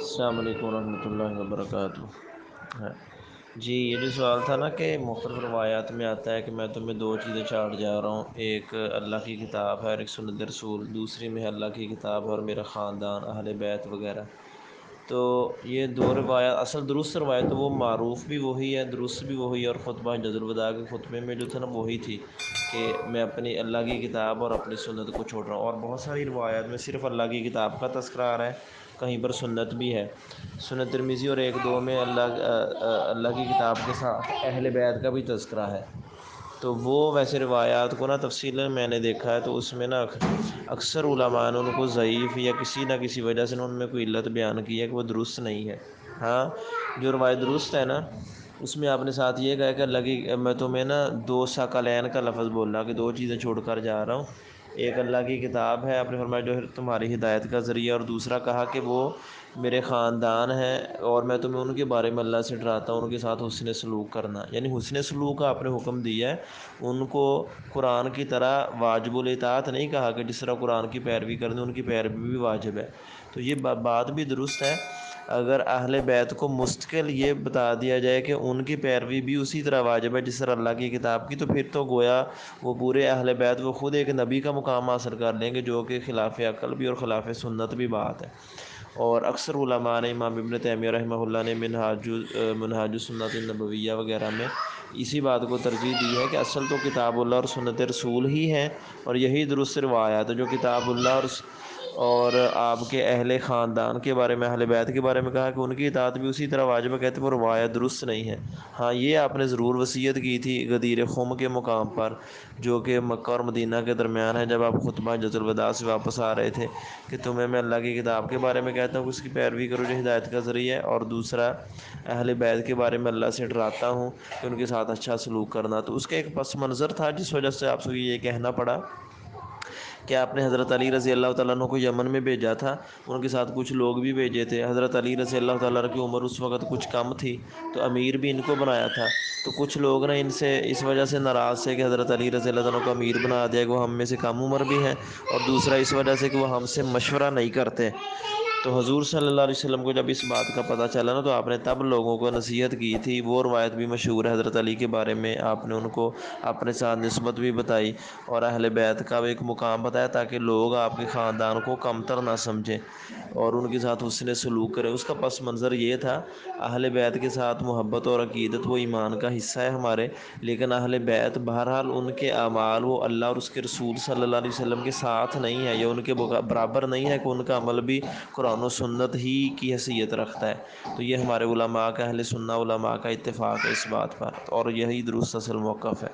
السلام علیکم ورحمۃ اللہ وبرکاتہ۔ ہاں جی، یہ جو سوال تھا نا کہ مختلف روایات میں آتا ہے کہ میں تمہیں دو چیزیں چاٹ جا رہا ہوں، ایک اللہ کی کتاب ہے اور ایک سنت رسول، دوسری میں اللہ کی کتاب ہے اور میرا خاندان اہل بیت وغیرہ۔ تو یہ دو روایات اصل درست روایت تو وہ معروف بھی وہی ہے، درست بھی وہی ہے، اور خطبہ حجۃ الوداع کے خطبے میں جو تھا نا وہی تھی کہ میں اپنی اللہ کی کتاب اور اپنی سنت کو چھوڑ رہا ہوں۔ اور بہت ساری روایات میں صرف اللہ کی کتاب کا تذکرہ آ رہا ہے، کہیں پر سنت بھی ہے، سنت ترمذی اور ایک دو میں اللہ کی کتاب کے ساتھ اہل بیت کا بھی تذکرہ ہے۔ تو وہ ویسے روایات کو نا تفصیلاً میں نے دیکھا ہے، تو اس میں نا اکثر علماء نے ان کو ضعیف یا کسی نہ کسی وجہ سے ان میں کوئی علت بیان کی ہے کہ وہ درست نہیں ہے۔ ہاں، جو روایت درست ہے نا اس میں آپ نے ساتھ یہ کہا کہ اللہ کی میں تمہیں نا دو ثقلین کا لفظ بول رہا کہ دو چیزیں چھوڑ کر جا رہا ہوں، ایک اللہ کی کتاب ہے، آپ نے فرمایا جو تمہاری ہدایت کا ذریعہ، اور دوسرا کہا کہ وہ میرے خاندان ہے اور میں تمہیں ان کے بارے میں اللہ سے ڈراتا ہوں، ان کے ساتھ حسن سلوک کرنا، یعنی حسن سلوک کا آپ نے حکم دیا ہے، ان کو قرآن کی طرح واجب الاطاعت نہیں کہا کہ جس طرح قرآن کی پیروی کرنی ان کی پیروی بھی واجب ہے۔ تو یہ بات بھی درست ہے، اگر اہل بیت کو مستقل یہ بتا دیا جائے کہ ان کی پیروی بھی اسی طرح واجب ہے جس طرح اللہ کی کتاب کی، تو پھر تو گویا وہ پورے اہل بیت وہ خود ایک نبی کا مقام حاصل کر لیں گے، جو کہ خلاف عقل بھی اور خلاف سنت بھی بات ہے۔ اور اکثر علماء نے، امام ابن تیمیہ رحمہ اللہ نے منہاج السنت النبویہ وغیرہ میں اسی بات کو ترجیح دی ہے کہ اصل تو کتاب اللہ اور سنت رسول ہی ہیں، اور یہی درست روایات ہے جو کتاب اللہ اور آپ کے اہل خاندان کے بارے میں، اہل بیت کے بارے میں کہا کہ ان کی اطاعت بھی اسی طرح واجب ہے، کہتے ہیں وہ روایت درست نہیں ہے۔ ہاں، یہ آپ نے ضرور وصیت کی تھی غدیر خم کے مقام پر، جو کہ مکہ اور مدینہ کے درمیان ہے، جب آپ خطبہ حجۃ الوداع سے واپس آ رہے تھے کہ تمہیں میں اللہ کی کتاب کے بارے میں کہتا ہوں کہ اس کی پیروی کرو جو ہدایت کا ذریعہ ہے، اور دوسرا اہل بیت کے بارے میں اللہ سے ڈراتا ہوں کہ ان کے ساتھ اچھا سلوک کرنا۔ تو اس کا ایک پس منظر تھا جس وجہ سے آپ سے یہ کہنا پڑا کہ آپ نے حضرت علی رضی اللہ تعالیٰ عنہ کو یمن میں بھیجا تھا، ان کے ساتھ کچھ لوگ بھی بھیجے تھے، حضرت علی رضی اللہ تعالیٰ عنہ کی عمر اس وقت کچھ کم تھی تو امیر بھی ان کو بنایا تھا، تو کچھ لوگ نے ان سے اس وجہ سے ناراض تھے کہ حضرت علی رضی اللہ عنہ کو امیر بنا دیا کہ وہ ہم میں سے کم عمر بھی ہیں، اور دوسرا اس وجہ سے کہ وہ ہم سے مشورہ نہیں کرتے۔ تو حضور صلی اللہ علیہ وسلم کو جب اس بات کا پتہ چلا نا تو آپ نے تب لوگوں کو نصیحت کی تھی، وہ روایت بھی مشہور ہے حضرت علی کے بارے میں، آپ نے ان کو اپنے ساتھ نسبت بھی بتائی اور اہل بیت کا بھی ایک مقام بتایا تاکہ لوگ آپ کے خاندان کو کمتر نہ سمجھیں اور ان کے ساتھ حسن سلوک کریں۔ اس کا پس منظر یہ تھا، اہل بیت کے ساتھ محبت اور عقیدت وہ ایمان کا حصہ ہے ہمارے، لیکن اہل بیت بہرحال ان کے اعمال وہ اللہ اور اس کے رسول صلی اللہ علیہ وسلم کے ساتھ نہیں ہے، یا ان کے برابر نہیں ہے کہ ان کا عمل بھی قرآن و سنت ہی کی حیثیت رکھتا ہے۔ تو یہ ہمارے علماء کا، اہل سنہ علماء کا اتفاق ہے اس بات پر، اور یہی درست اصل موقف ہے۔